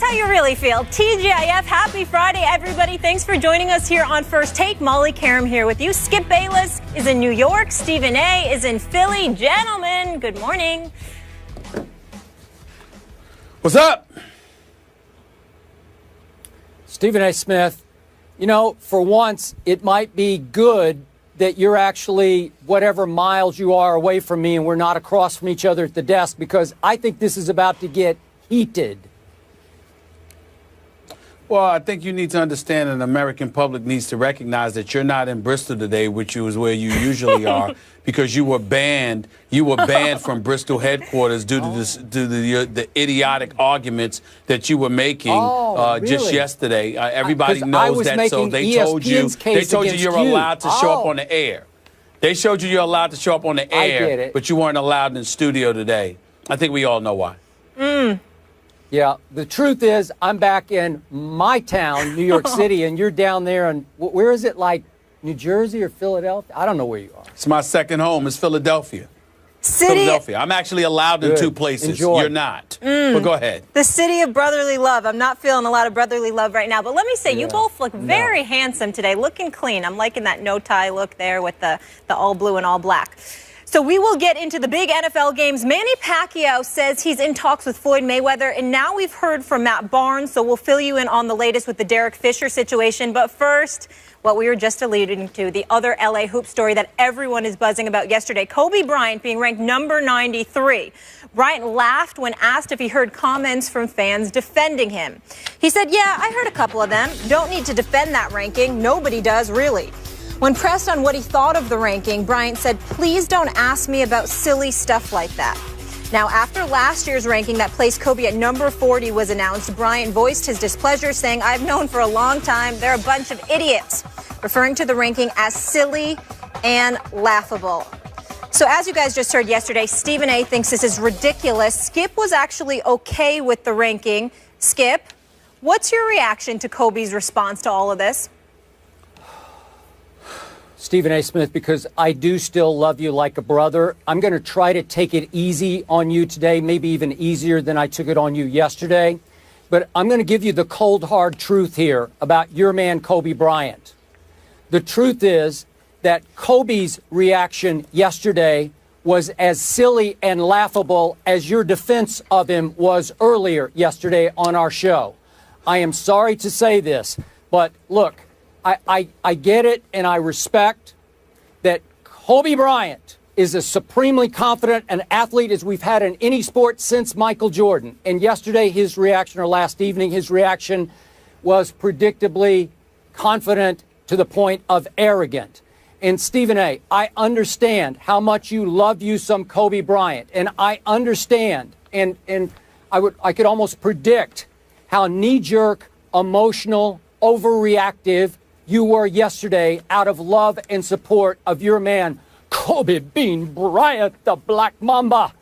us how you really feel. TGIF, happy Friday, everybody. Thanks for joining us here on First Take. Molly Karam here with you. Skip Bayless is in New York. Stephen A. is in Philly. Gentlemen, good morning. What's up? Stephen A. Smith, you know, for once, it might be good that you're actually whatever miles you are away from me and we're not across from each other at the desk, because I think this is about to get heated. Well, I think you need to understand, and the American public needs to recognize that you're not in Bristol today, which is where you usually are, because you were banned. You were banned from Bristol headquarters due to the idiotic arguments that you were making just yesterday. Everybody knows that, so they told you you're allowed to show up on the air. They showed you you're allowed to show up on the air, but you weren't allowed in the studio today. I think we all know why. Yeah, the truth is, I'm back in my town, New York City, and you're down there, and where is it, like New Jersey or Philadelphia? I don't know where you are. It's my second home. It's Philadelphia. Philadelphia. I'm actually allowed in two places. Enjoy. You're not. But go ahead. The city of brotherly love. I'm not feeling a lot of brotherly love right now, but let me say, you both look very handsome today, looking clean. I'm liking that no-tie look there with the all blue and all black. So we will get into the big NFL games. Manny Pacquiao says he's in talks with Floyd Mayweather, and now we've heard from Matt Barnes, so we'll fill you in on the latest with the Derek Fisher situation. But first, what we were just alluding to, the other LA hoop story that everyone is buzzing about yesterday, Kobe Bryant being ranked number 93. Bryant laughed when asked if he heard comments from fans defending him. He said, "Yeah, I heard a couple of them. Don't need to defend that ranking. Nobody does, really." When pressed on what he thought of the ranking, Bryant said, "Please don't ask me about silly stuff like that." Now, after last year's ranking that placed Kobe at number 40 was announced, Bryant voiced his displeasure, saying, "I've known for a long time they're a bunch of idiots," referring to the ranking as silly and laughable. So as you guys just heard yesterday, Stephen A. thinks this is ridiculous. Skip was actually okay with the ranking. Skip, what's your reaction to Kobe's response to all of this? Stephen A. Smith, because I do still love you like a brother, I'm going to try to take it easy on you today, maybe even easier than I took it on you yesterday. But I'm going to give you the cold, hard truth here about your man, Kobe Bryant. The truth is that Kobe's reaction yesterday was as silly and laughable as your defense of him was earlier yesterday on our show. I am sorry to say this, but look, I get it, and I respect that Kobe Bryant is as supremely confident an athlete as we've had in any sport since Michael Jordan. And yesterday, his reaction, or last evening, his reaction was predictably confident to the point of arrogant. And Stephen A., I understand how much you love you some Kobe Bryant, and I understand, and I could almost predict how knee-jerk, emotional, overreactive you were yesterday out of love and support of your man, Kobe Bean Bryant, the Black Mamba.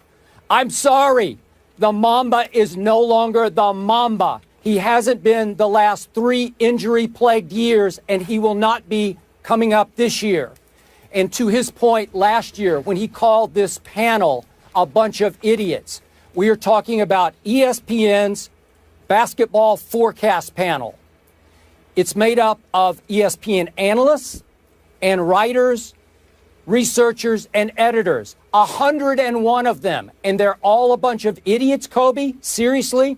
I'm sorry. The Mamba is no longer the Mamba. He hasn't been the last 3 injury-plagued years, and he will not be coming up this year. And to his point last year, when he called this panel a bunch of idiots, we are talking about ESPN's basketball forecast panel. It's made up of ESPN analysts and writers, researchers, and editors. 101 of them. And they're all a bunch of idiots, Kobe? Seriously?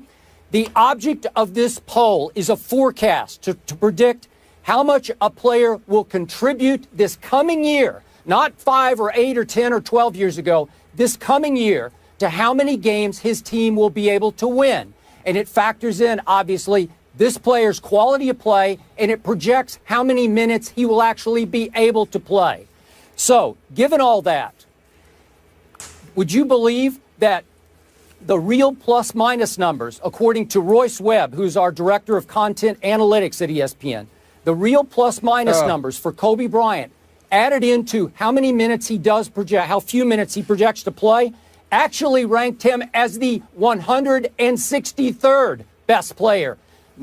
The object of this poll is a forecast to predict how much a player will contribute this coming year, not 5 or 8 or 10 or 12 years ago, this coming year, to how many games his team will be able to win. And it factors in, obviously, this player's quality of play, and it projects how many minutes he will actually be able to play. So, given all that, would you believe that the real plus-minus numbers, according to Royce Webb, who's our director of content analytics at ESPN, the real plus-minus numbers for Kobe Bryant, added into how many minutes he does project, how few minutes he projects to play, actually ranked him as the 163rd best player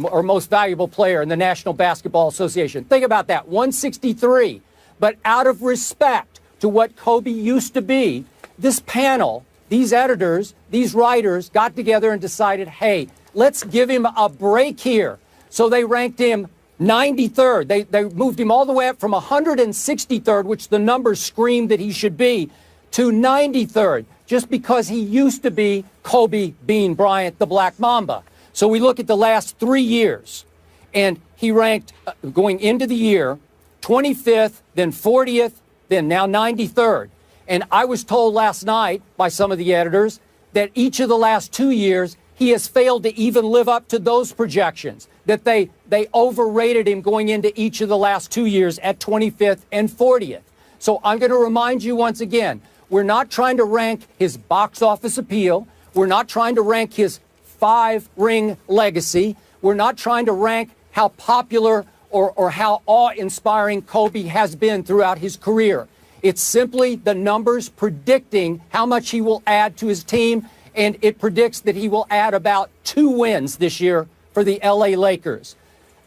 or most valuable player in the National Basketball Association. Think about that, 163. But out of respect to what Kobe used to be, this panel these editors, these writers got together and decided, hey, let's give him a break here. So they ranked him 93rd. They moved him all the way up from 163rd, which the numbers screamed that he should be, to 93rd, just because he used to be Kobe Bean Bryant, the Black Mamba. So we look at the last 3 years, and he ranked, going into the year, 25th, then 40th, then now 93rd. And I was told last night by some of the editors that each of the last 2 years, he has failed to even live up to those projections, that they overrated him going into each of the last 2 years at 25th and 40th. So I'm going to remind you once again, we're not trying to rank his box office appeal. We're not trying to rank his 5-ring legacy. We're not trying to rank how popular or how awe-inspiring Kobe has been throughout his career. It's simply the numbers predicting how much he will add to his team, and it predicts that he will add about 2 wins this year for the LA Lakers.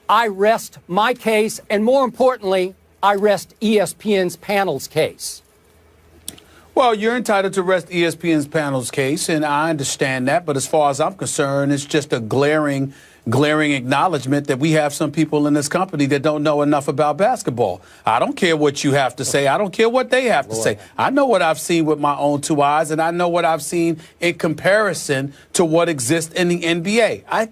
I rest my case, and more importantly, I rest ESPN's panel's case. Well, you're entitled to rest ESPN's panel's case, and I understand that. But as far as I'm concerned, it's just a glaring acknowledgement that we have some people in this company that don't know enough about basketball. I don't care what you have to say. I don't care what they have to say. I know what I've seen with my own 2 eyes, and I know what I've seen in comparison to what exists in the NBA. I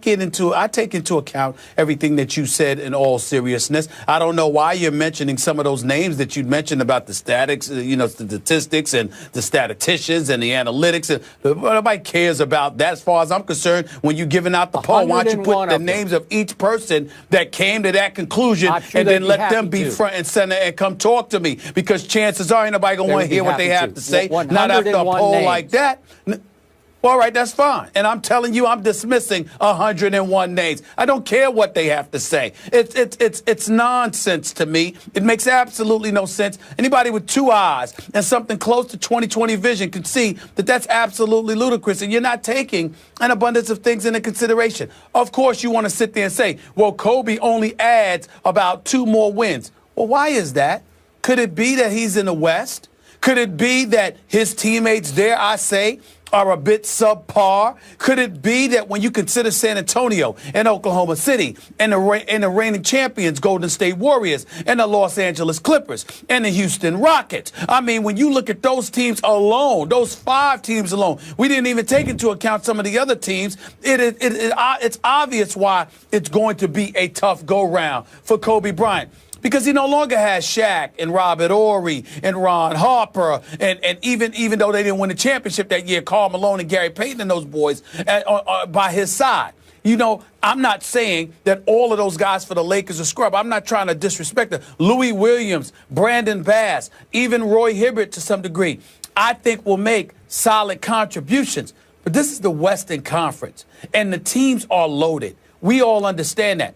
take into account everything that you said in all seriousness. I don't know why you're mentioning some of those names that you mentioned about the statistics and the statisticians and the analytics. And nobody cares about that as far as I'm concerned. When you're giving out the poll, why don't you put the names of each person that came to that conclusion and then let them be front and center and come talk to me? Because chances are ain't nobody going to want to hear what they have to say. Not after a poll like that. All right, that's fine. And I'm telling you, I'm dismissing 101 names. I don't care what they have to say. It's nonsense to me. It makes absolutely no sense. Anybody with 2 eyes and something close to 20/20 vision can see that that's absolutely ludicrous, and you're not taking an abundance of things into consideration. Of course, you want to sit there and say, well, Kobe only adds about 2 more wins. Well, why is that? Could it be that he's in the West? Could it be that his teammates, dare I say, are a bit subpar? Could it be that when you consider San Antonio and Oklahoma City and the reigning champions, Golden State Warriors, and the Los Angeles Clippers and the Houston Rockets, I mean, when you look at those teams alone, those 5 teams alone, we didn't even take into account some of the other teams. It's obvious why it's going to be a tough go-round for Kobe Bryant. Because he no longer has Shaq and Robert Horry and Ron Harper, and even though they didn't win the championship that year, Karl Malone and Gary Payton and those boys by his side. You know, I'm not saying that all of those guys for the Lakers are scrub. I'm not trying to disrespect them. Louis Williams, Brandon Bass, even Roy Hibbert to some degree, I think will make solid contributions. But this is the Western Conference, and the teams are loaded. We all understand that.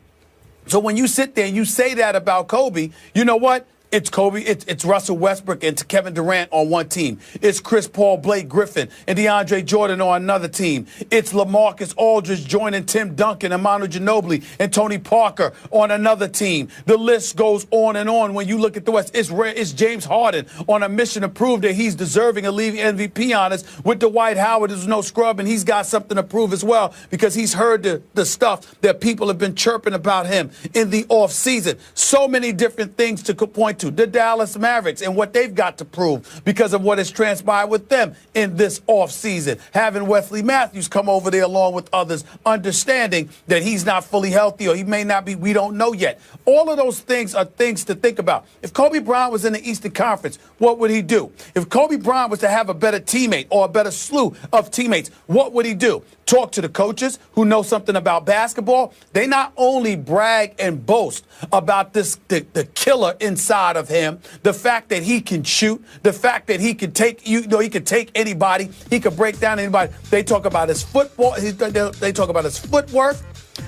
So when you sit there and you say that about Kobe, you know what? It's Kobe, it's Russell Westbrook and Kevin Durant on one team. It's Chris Paul, Blake Griffin, and DeAndre Jordan on another team. It's LaMarcus Aldridge joining Tim Duncan and Manu Ginobili and Tony Parker on another team. The list goes on and on. When you look at the West, it's James Harden on a mission to prove that he's deserving of league MVP honors with Dwight Howard, who's no scrub, and he's got something to prove as well because he's heard the stuff that people have been chirping about him in the offseason. So many different things to point to. The Dallas Mavericks and what they've got to prove because of what has transpired with them in this offseason. Having Wesley Matthews come over there along with others, understanding that he's not fully healthy or he may not be, we don't know yet. All of those things are things to think about. If Kobe Bryant was in the Eastern Conference, what would he do? If Kobe Bryant was to have a better teammate or a better slew of teammates, what would he do? Talk to the coaches who know something about basketball. They not only brag and boast about the killer inside of him, the fact that he can shoot, the fact that he can take he can take anybody, he can break down anybody. They talk about his football. They talk about his footwork.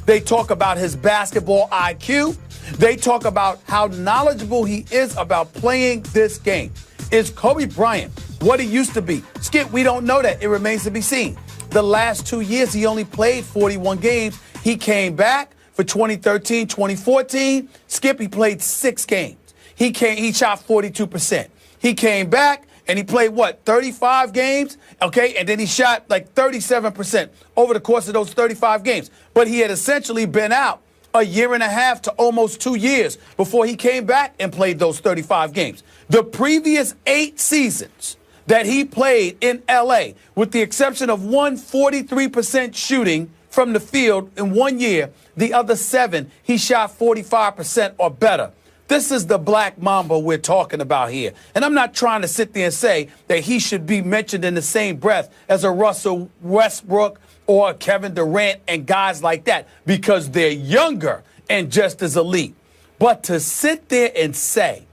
They talk about his basketball IQ. They talk about how knowledgeable he is about playing this game. Is Kobe Bryant what he used to be? Skip, we don't know that. It remains to be seen. The last 2 years, he only played 41 games. He came back for 2013, 2014. Skip, he played 6 games. He shot 42%. He came back and he played, what, 35 games? Okay, and then he shot like 37% over the course of those 35 games. But he had essentially been out a year and a half to almost 2 years before he came back and played those 35 games. The previous 8 seasons that he played in L.A., with the exception of 143% shooting from the field in 1 year, the other 7, he shot 45% or better. This is the Black Mamba we're talking about here. And I'm not trying to sit there and say that he should be mentioned in the same breath as a Russell Westbrook or a Kevin Durant and guys like that, because they're younger and just as elite. But to sit there and say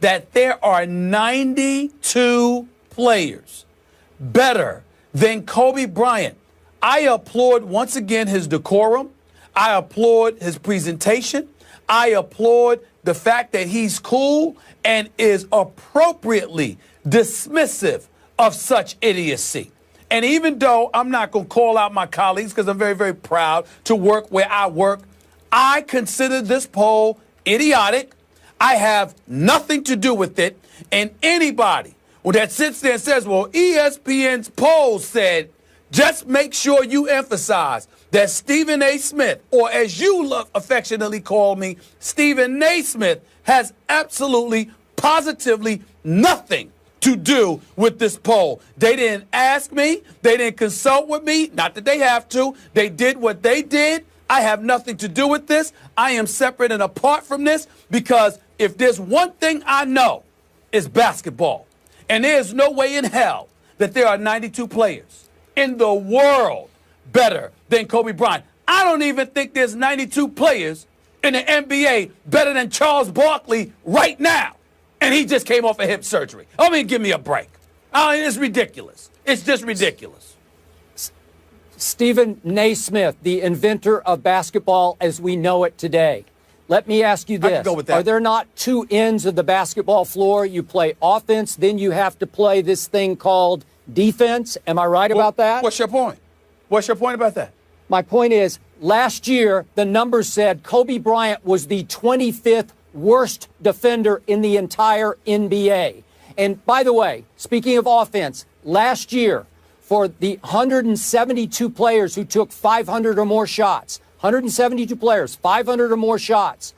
that there are 92 players better than Kobe Bryant, I applaud once again his decorum. I applaud his presentation. I applaud the fact that he's cool and is appropriately dismissive of such idiocy. And even though I'm not going to call out my colleagues because I'm very, very proud to work where I work, I consider this poll idiotic. I have nothing to do with it. And anybody that sits there and says, well, ESPN's poll said, just make sure you emphasize that Stephen A. Smith, or as you affectionately call me, Stephen Naismith, has absolutely, positively nothing to do with this poll. They didn't ask me. They didn't consult with me. Not that they have to. They did what they did. I have nothing to do with this. I am separate and apart from this, because if there's one thing I know, it's basketball. And there's no way in hell that there are 92 players in the world better than Kobe Bryant. I don't even think there's 92 players in the NBA better than Charles Barkley right now. And he just came off a hip surgery. I mean, give me a break. I mean, it's ridiculous. It's just ridiculous. Stephen Naismith, the inventor of basketball as we know it today. Let me ask you this. I can go with that. Are there not 2 ends of the basketball floor? You play offense, then you have to play this thing called defense. Am I right about that? What's your point? What's your point about that? My point is, last year, the numbers said Kobe Bryant was the 25th worst defender in the entire NBA. And by the way, speaking of offense, last year, for the 172 players who took 500 or more shots, 172 players, 500 or more shots,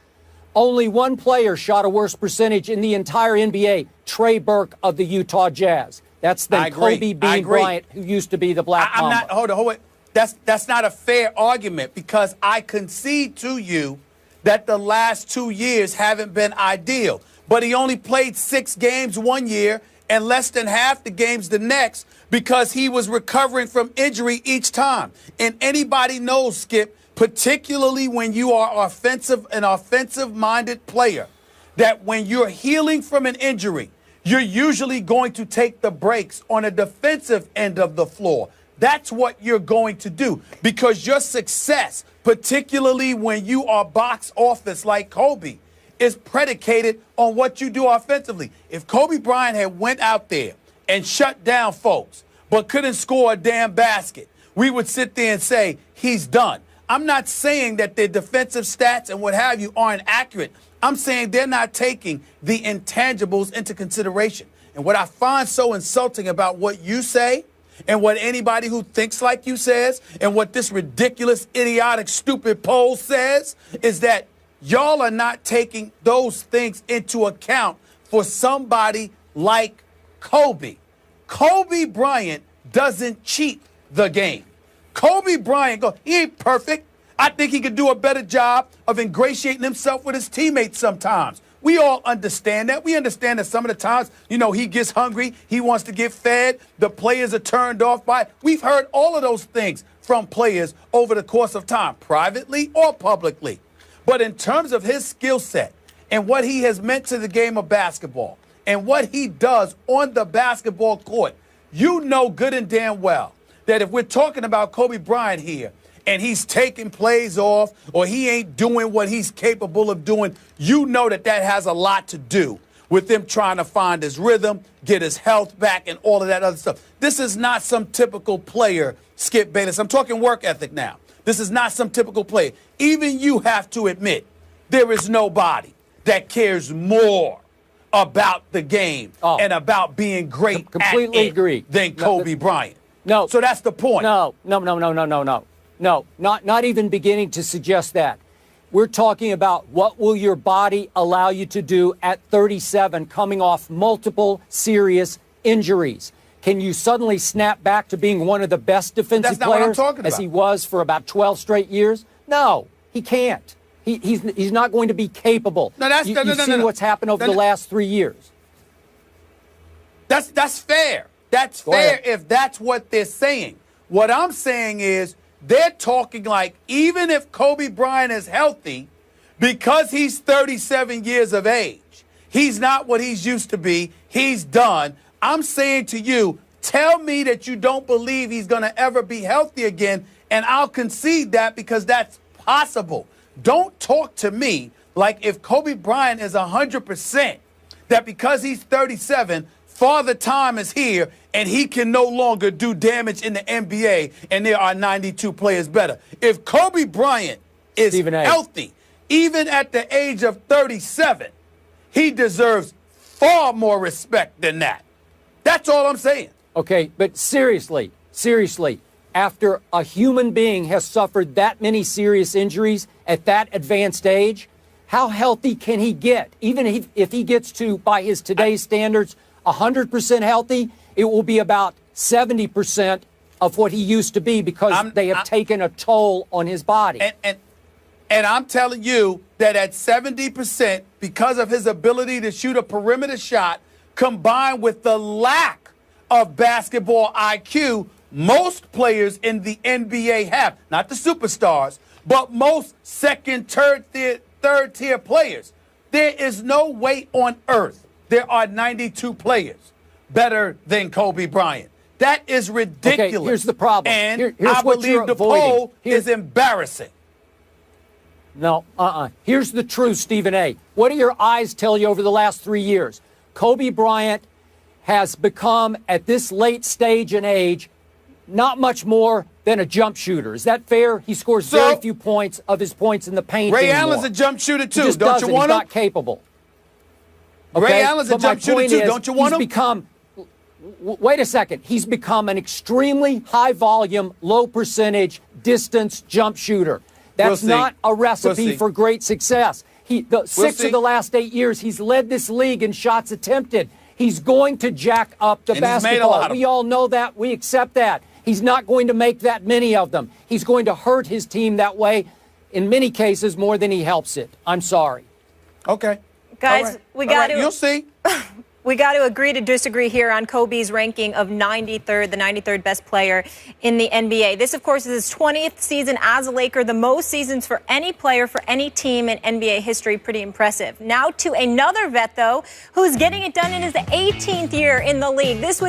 only 1 player shot a worse percentage in the entire NBA, Trey Burke of the Utah Jazz. That's the Kobe Bean Bryant, who used to be the Black Mamba. I'm not, hold on. That's not a fair argument, because I concede to you that the last 2 years haven't been ideal. But he only played 6 games 1 year and less than half the games the next, because he was recovering from injury each time. And anybody knows, Skip, particularly when you are an offensive-minded player, that when you're healing from an injury, you're usually going to take the breaks on a defensive end of the floor. That's what you're going to do, because your success, particularly when you are box office like Kobe, is predicated on what you do offensively. If Kobe Bryant had went out there and shut down folks but couldn't score a damn basket, we would sit there and say he's done. I'm not saying that their defensive stats and what have you aren't accurate. I'm saying they're not taking the intangibles into consideration. And what I find so insulting about what you say and what anybody who thinks like you says and what this ridiculous, idiotic, stupid poll says is that y'all are not taking those things into account for somebody like Kobe. Kobe Bryant doesn't cheat the game. Kobe Bryant, he ain't perfect. I think he could do a better job of ingratiating himself with his teammates sometimes. We all understand that. We understand that some of the times, he gets hungry. He wants to get fed. The players are turned off by it. We've heard all of those things from players over the course of time, privately or publicly. But in terms of his skill set and what he has meant to the game of basketball and what he does on the basketball court, you know good and damn well that if we're talking about Kobe Bryant here, and he's taking plays off, or he ain't doing what he's capable of doing, you know that has a lot to do with him trying to find his rhythm, get his health back, and all of that other stuff. This is not some typical player, Skip Bayless. I'm talking work ethic now. This is not some typical player. Even you have to admit there is nobody that cares more about the game and about being great completely at it agree. than Kobe Bryant. No. So that's the point. No, not even beginning to suggest that. We're talking about what will your body allow you to do at 37, coming off multiple serious injuries. Can you suddenly snap back to being one of the best defensive players as he was for about 12 straight years? No, he can't. He's not going to be capable. You've seen what's happened over the last 3 years. That's fair. That's fair if that's what they're saying. What I'm saying is they're talking like even if Kobe Bryant is healthy, because he's 37 years of age, he's not what he's used to be. He's done. I'm saying to you, tell me that you don't believe he's going to ever be healthy again, and I'll concede that because that's possible. Don't talk to me like if Kobe Bryant is 100%, that because he's 37, Father Time is here and he can no longer do damage in the NBA and there are 92 players better. If Kobe Bryant is healthy, even at the age of 37, he deserves far more respect than that. That's all I'm saying. Okay, but seriously, after a human being has suffered that many serious injuries at that advanced age, how healthy can he get? Even if he gets to, by his today's standards, 100% healthy, it will be about 70% of what he used to be because they have taken a toll on his body. And I'm telling you that at 70%, because of his ability to shoot a perimeter shot, combined with the lack of basketball IQ, most players in the NBA have, not the superstars, but most second, third tier players. There is no way on earth there are 92 players better than Kobe Bryant. That is ridiculous. Okay, here's the problem. And here's I what believe you're the avoiding. poll is embarrassing. No, Here's the truth, Stephen A. What do your eyes tell you over the last 3 years? Kobe Bryant has become, at this late stage and age, not much more than a jump shooter. Is that fair? He scores very few points of his points in the paint Ray anymore. Allen's a jump shooter, too. He just Don't doesn't. you want He's him? not capable. Okay? Ray Allen's a jump shooter, too. Don't you want him? Wait a second. He's become an extremely high-volume, low-percentage distance jump shooter. That's not a recipe for great success. Six of the last 8 years, he's led this league in shots attempted. He's going to jack up the basketball. We all know that. We accept that. He's not going to make that many of them. He's going to hurt his team that way, in many cases, more than he helps it. I'm sorry. Okay. Guys, we got to... You'll see. We got to agree to disagree here on Kobe's ranking of 93rd, the 93rd best player in the NBA. This, of course, is his 20th season as a Laker, the most seasons for any player for any team in NBA history. Pretty impressive. Now to another vet, though, who's getting it done in his 18th year in the league. This was